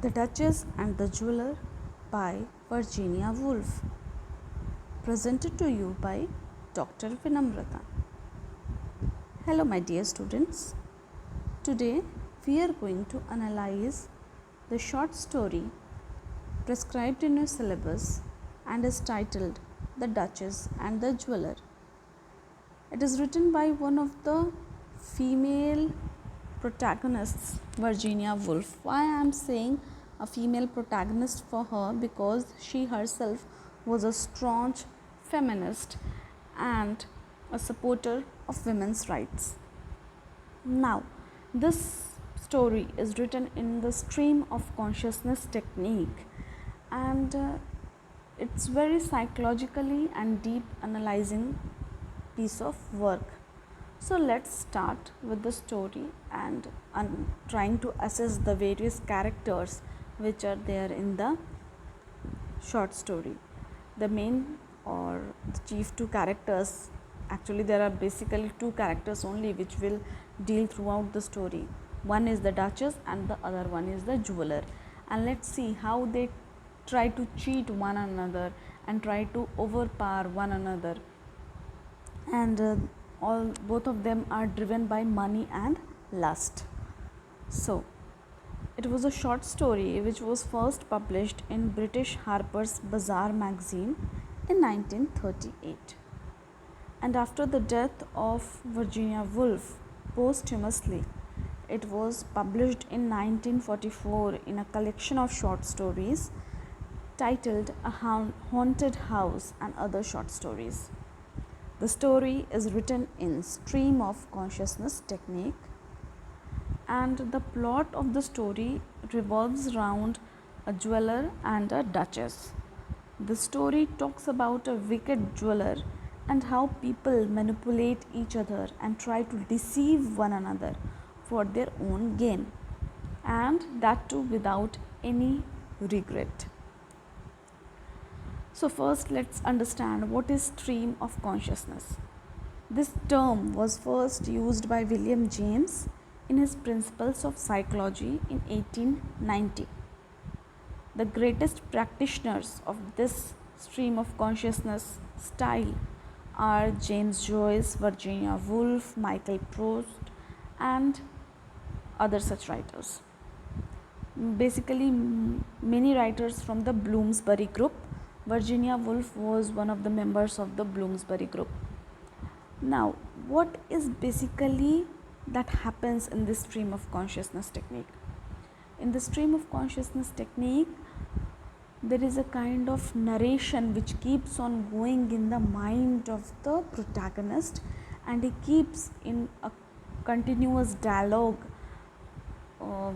The Duchess and the Jeweler by Virginia Woolf. Presented to you by Dr. Vinamrata. Hello, my dear students. Today we are going to analyze the short story prescribed in your syllabus and is titled The Duchess and the Jeweler. It is written by one of the female protagonists, Virginia Woolf. Why I am saying a female protagonist for her? Because she herself was a staunch feminist and a supporter of women's rights. Now, this story is written in the stream of consciousness technique, and it's very psychologically and deep analyzing piece of work. So let's start with the story and trying to assess the various characters which are there in the short story. The main or the chief two characters, actually there are basically two characters only which will deal throughout the story. One is the Duchess and the other one is the Jeweler. And let's see how they try to cheat one another and try to overpower one another. And both of them are driven by money and lust. So it was a short story which was first published in British Harper's Bazaar magazine in 1938, and after the death of Virginia Woolf posthumously, it was published in 1944 in a collection of short stories titled A Haunted House and Other Short Stories. The story is written in stream of consciousness technique, and the plot of the story revolves around a jeweler and a duchess. The story talks about a wicked jeweler and how people manipulate each other and try to deceive one another for their own gain, and that too without any regret. So first let's understand what is stream of consciousness. This term was first used by William James in his Principles of Psychology in 1890. The greatest practitioners of this stream of consciousness style are James Joyce, Virginia Woolf, Michael Proust, and other such writers. Basically, many writers from the Bloomsbury group. Virginia Woolf was one of the members of the Bloomsbury group. Now, what is basically that happens in this stream of consciousness technique? In the stream of consciousness technique, there is a kind of narration which keeps on going in the mind of the protagonist, and he keeps in a continuous dialogue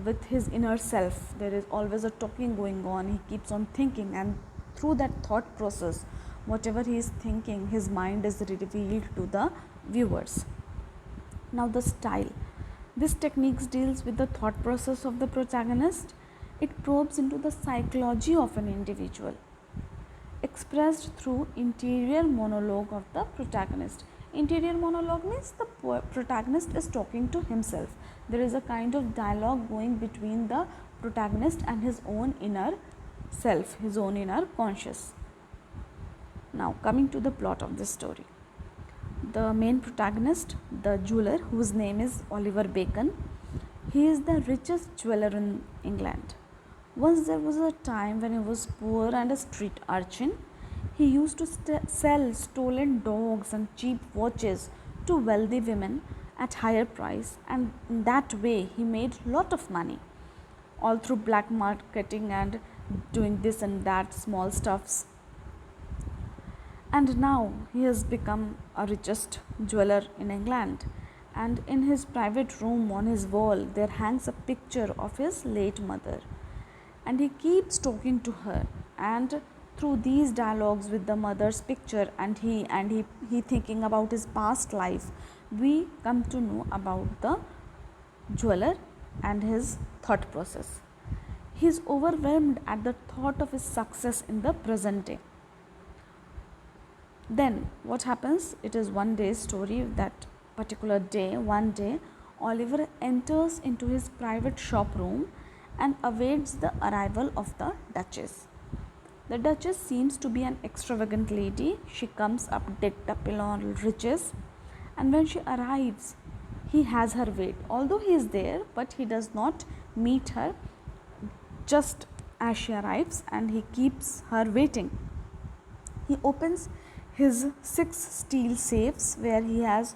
with his inner self. There is always a talking going on. He keeps on thinking, and through that thought process, whatever he is thinking, his mind is revealed to the viewers. Now the style. This technique deals with the thought process of the protagonist. It probes into the psychology of an individual, expressed through interior monologue of the protagonist. Interior monologue means the protagonist is talking to himself. There is a kind of dialogue going between the protagonist and his own inner self, his own inner conscious. Now coming to the plot of this story. The main protagonist, the jeweler, whose name is Oliver Bacon, he is the richest jeweler in England. Once there was a time when he was poor and a street urchin. He used to sell stolen dogs and cheap watches to wealthy women at higher price, and in that way he made lot of money, all through black marketing and doing this and that small stuffs. And now he has become a richest jeweler in England, and in his private room on his wall there hangs a picture of his late mother, and he keeps talking to her, and through these dialogues with the mother's picture and he thinking about his past life, we come to know about the jeweler and his thought process. He is overwhelmed at the thought of his success in the present day. Then what happens? It is one day's story. That particular day, one day, Oliver enters into his private shop room and awaits the arrival of the Duchess. The Duchess seems to be an extravagant lady. She comes up decked up in all riches, and when she arrives, he has her wait. Although he is there, but he does not meet her just as she arrives, and he keeps her waiting. He opens his 6 steel safes where he has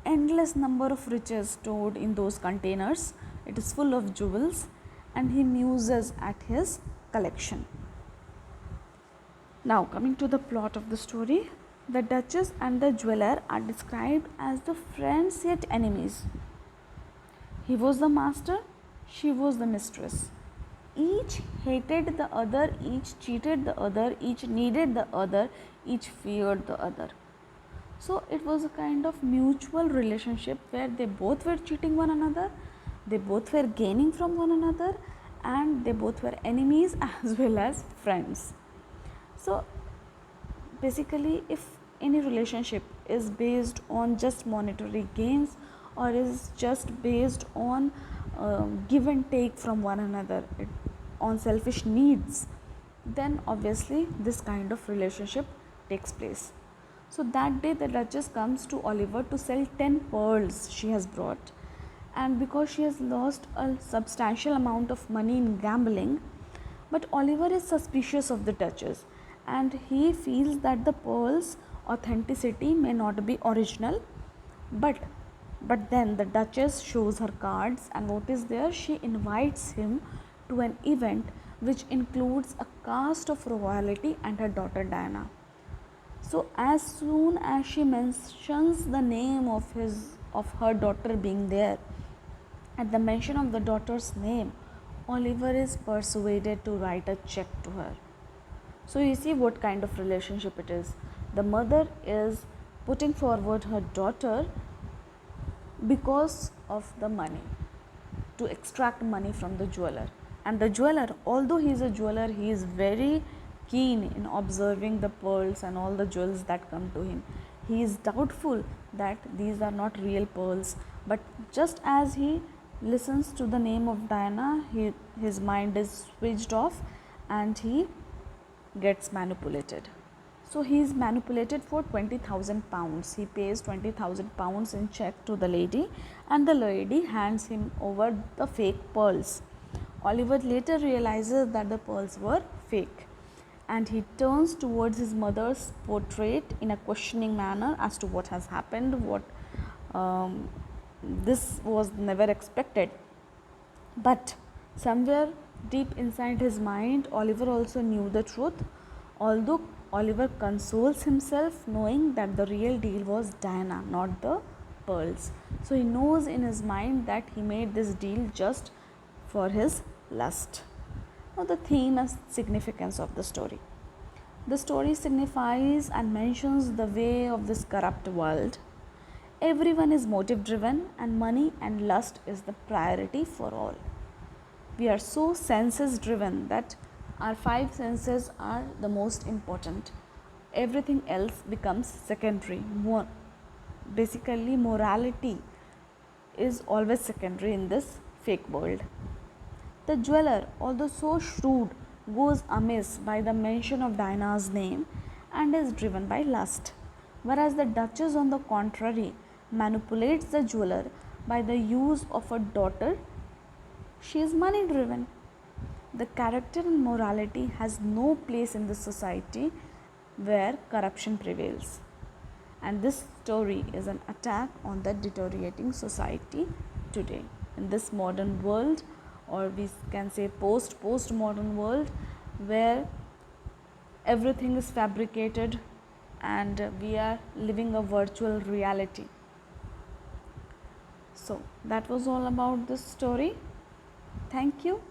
endless number of riches stored in those containers. It is full of jewels, and he muses at his collection. Now coming to the plot of the story, the Duchess and the jeweler are described as the friends yet enemies. He was the master, she was the mistress. Each hated the other, each cheated the other, each needed the other, each feared the other. So it was a kind of mutual relationship where they both were cheating one another, they both were gaining from one another, and they both were enemies as well as friends. So basically, if any relationship is based on just monetary gains or is just based on give and take from one another, on selfish needs, then obviously this kind of relationship takes place. So that day the Duchess comes to Oliver to sell 10 pearls she has brought, and because she has lost a substantial amount of money in gambling, but Oliver is suspicious of the Duchess, and he feels that the pearls authenticity may not be original, but then the Duchess shows her cards, and what is there, she invites him to an event which includes a cast of royalty and her daughter Diana. So as soon as she mentions the name of her daughter being there, at the mention of the daughter's name, Oliver is persuaded to write a check to her. So you see what kind of relationship it is. The mother is putting forward her daughter because of the money, to extract money from the jeweler. And the jeweler, although he is a jeweler, he is very keen in observing the pearls and all the jewels that come to him. He is doubtful that these are not real pearls, but just as he listens to the name of Diana, his mind is switched off and he gets manipulated. So he is manipulated for 20,000 pounds. He pays 20,000 pounds in check to the lady, and the lady hands him over the fake pearls. Oliver later realizes that the pearls were fake, and he turns towards his mother's portrait in a questioning manner as to what has happened, this was never expected. But somewhere deep inside his mind, Oliver also knew the truth, although Oliver consoles himself knowing that the real deal was Diana, not the pearls. So he knows in his mind that he made this deal just for his lust. Now the theme and significance of the story. The story signifies and mentions the way of this corrupt world. Everyone is motive driven, and money and lust is the priority for all. We are so senses driven that our 5 senses are the most important. Everything else becomes secondary. Basically, morality is always secondary in this fake world. The jeweler, although so shrewd, goes amiss by the mention of Diana's name and is driven by lust, whereas the Duchess, on the contrary, manipulates the jeweler by the use of a daughter. She is money driven. The character and morality has no place in this society where corruption prevails. And this story is an attack on the deteriorating society today. In this modern world, or we can say post-modern world, where everything is fabricated and we are living a virtual reality. So that was all about this story. Thank you.